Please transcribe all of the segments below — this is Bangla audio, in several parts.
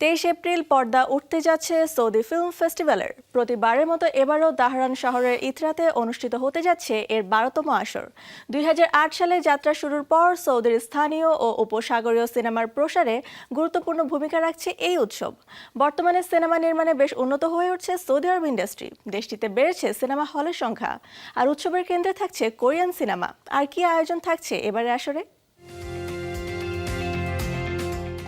23 এপ্রিল পর্দা উঠতে যাচ্ছে সৌদি ফিল্ম ফেস্টিভ্যালের। প্রতিবারের মতো এবারও দাহরান শহরের ইথরাতে অনুষ্ঠিত হতে যাচ্ছে এর 12তম আসর। 2008 সালে যাত্রা শুরুর পর সৌদির স্থানীয় ও উপসাগরীয় সিনেমার প্রসারে গুরুত্বপূর্ণ ভূমিকা রাখছে এই উৎসব। বর্তমানে সিনেমা নির্মাণে বেশ উন্নত হয়ে উঠছে সৌদি আরব ইন্ডাস্ট্রি। দেশটিতে বেড়েছে সিনেমা হলের সংখ্যা, আর উৎসবের কেন্দ্রে থাকছে কোরিয়ান সিনেমা। আর কি আয়োজন থাকছে এবারের আসরে?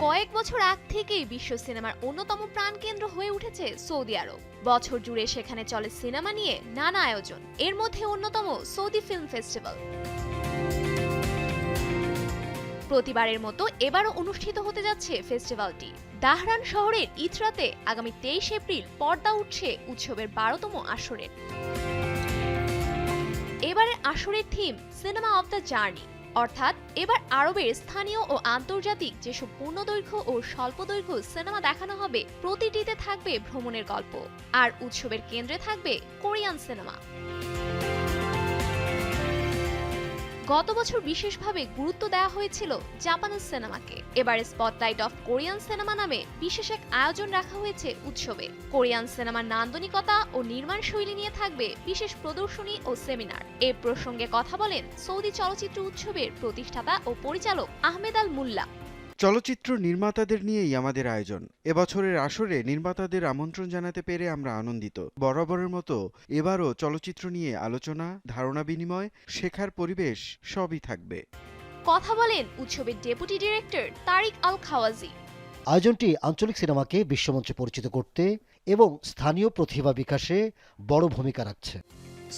কয়েক বছর আগ থেকেই বিশ্ব সিনেমার অন্যতম প্রাণকেন্দ্র হয়ে উঠেছে সৌদি আরব। বছর জুড়ে সেখানে চলে সিনেমা নিয়ে নানা আয়োজন। এর মধ্যে অন্যতম সৌদি ফিল্ম ফেস্টিভ্যাল। প্রতিবারের মতো এবারও অনুষ্ঠিত হতে যাচ্ছে ফেস্টিভ্যালটি। দাহরান শহরের ইথরাতে আগামী 23 এপ্রিল পর্দা উঠছে উৎসবের 12তম আসরের। এবারের আসরের theme cinema of the journey, অর্থাৎ এবার আরবের স্থানীয় ও আন্তর্জাতিক যেসব পূর্ণদৈর্ঘ্য ও স্বল্পদৈর্ঘ্য সিনেমা দেখানো হবে, প্রতিটিতে থাকবে ভ্রমণের গল্প। আর উৎসবের কেন্দ্রে থাকবে কোরিয়ান সিনেমা। গত বছর বিশেষভাবে গুরুত্ব দেওয়া হয়েছিল জাপানিজ সিনেমাকে। এবারে স্পটলাইট অফ কোরিয়ান সিনেমা নামে বিশেষ এক আয়োজন রাখা হয়েছে উৎসবে। কোরিয়ান সিনেমার নান্দনিকতা ও নির্মাণ শৈলী নিয়ে থাকবে বিশেষ প্রদর্শনী ও সেমিনার। এ প্রসঙ্গে কথা বলেন সৌদি চলচ্চিত্র উৎসবের প্রতিষ্ঠাতা ও পরিচালক আহমেদ আল মুল্লা। চলচ্চিত্র নির্মাতাদের নিয়েই আমাদের আয়োজন। এবছরের আসরে নির্মাতাদের আমন্ত্রণ জানাতে পেরে আমরা আনন্দিত। বরাবরের মতো এবারও চলচ্চিত্র নিয়ে আলোচনা, ধারণা বিনিময়, শেখার পরিবেশ সবই থাকবে। কথা বলেন উৎসবের ডেপুটি ডিরেক্টর তারিক আল খাওয়াজি। আয়োজনটি আঞ্চলিক সিনেমাকে বিশ্বমঞ্চে পরিচিত করতে এবং স্থানীয় প্রতিভা বিকাশে বড় ভূমিকা রাখছে।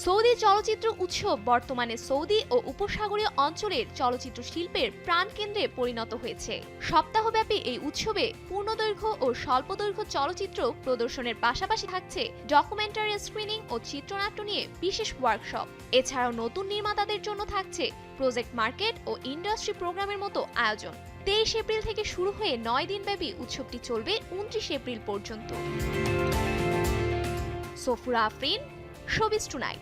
সৌদি চলচ্চিত্র উৎসব বর্তমানে সৌদি ও উপসাগরীয় অঞ্চলের চলচ্চিত্র শিল্পের প্রাণকেন্দ্রে পরিণত হয়েছে। সপ্তাহব্যাপী এই উৎসবে পূর্ণদৈর্ঘ্য ও স্বল্পদৈর্ঘ্য চলচ্চিত্র প্রদর্শনের পাশাপাশি থাকছে ডকুমেন্টারি স্ক্রিনিং ও চিত্রনাট্য নিয়ে বিশেষ ওয়ার্কশপ। এছাড়াও নতুন নির্মাতাদের জন্য থাকছে প্রজেক্ট মার্কেট ও ইন্ডাস্ট্রি প্রোগ্রামের মতো আয়োজন। 23 এপ্রিল থেকে শুরু হয়ে 9 দিনব্যাপী উৎসবটি চলবে 29 এপ্রিল পর্যন্ত। Safura Afrin, showbiz tonight.